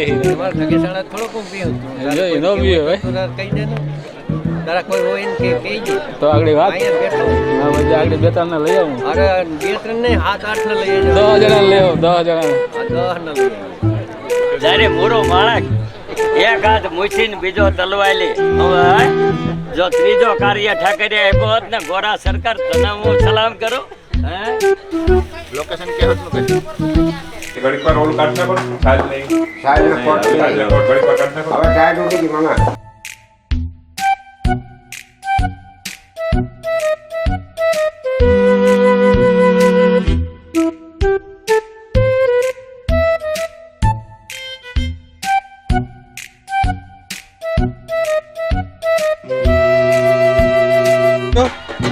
બેહી મારા ધગેસાણા થોડો કોમ પીયો નો પીયો હોય કહી દે ને તારા કોઈ હોય ને કે કહીજે તો આગળ વાત અહીંયા બેઠો હા પછી આગળ બે ત્રણ ને લઈ આવું અરે 2-3 નહીં 7-8 ને લઈ 10 જણા લેવો 10 જણા 10 ને લઈ જ્યારે મોરો માણસ એક હાથ મૂછીને બીજો તલવાલી હવે જો ત્રીજો કાર્ય ઠાકરે આપ્યો હોત ને ગોરા સરકાર તને હું સલામ કરું હે લોકેશન કે હતું કે ઘડી પર રોલ કાઢના પર સાઈડ નહીં સાઈડ કોટ સાઈડ કોટ ઘડી પર કાઢના પર હવે સાઈડ ઉડી ગઈ મામા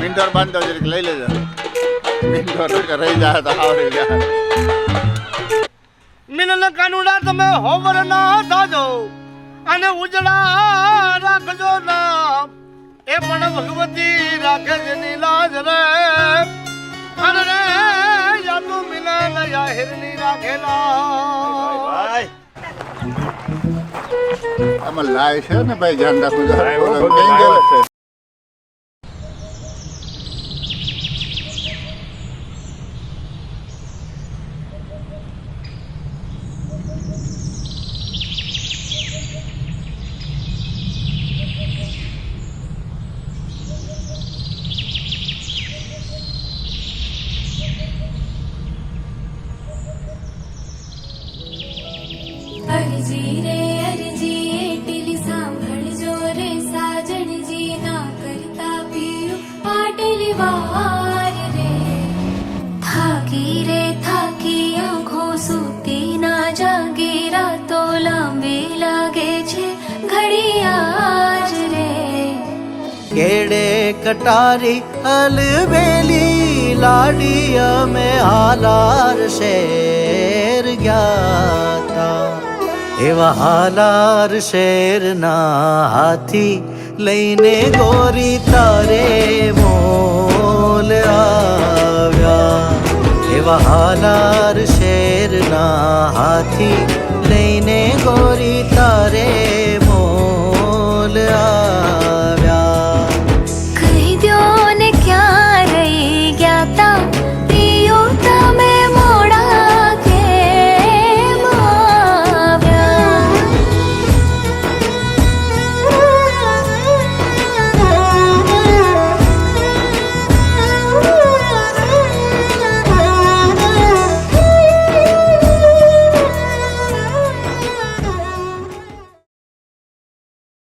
મિન્ટોર બાંધો જરીક લઈ લેજો મિન્ટોર રહી જાય તો આવરી જાય મિનન કાનુડા તમે હોવર ના થાજો અને ઉજળા રાખજો ના એ પણ ભગવતી રાખે જેની લાજ રે અરે રે યાદુ મિનન યાહિરની રાખેલા ભાઈ આમાં લાય છે ને ભાઈ ધ્યાન રાખવું છે અરજી રે અરજી એટલી સાંભળજો રે સાજણજી ના કરતા પીયું પાટલી વાર રે થાકી આંખો સૂતી ના જાગે રાતો લાંબી લાગે છે ઘડિયાળ રે કેડે કટારી અલવેલી લાડી અમે હાલાર શેર ગયા એવા હાલાર શેરના હાથી લઈને ગોરી તારે મોલ આવ્યા એવા હાલાર શેરના હાથી લઈને ગોરી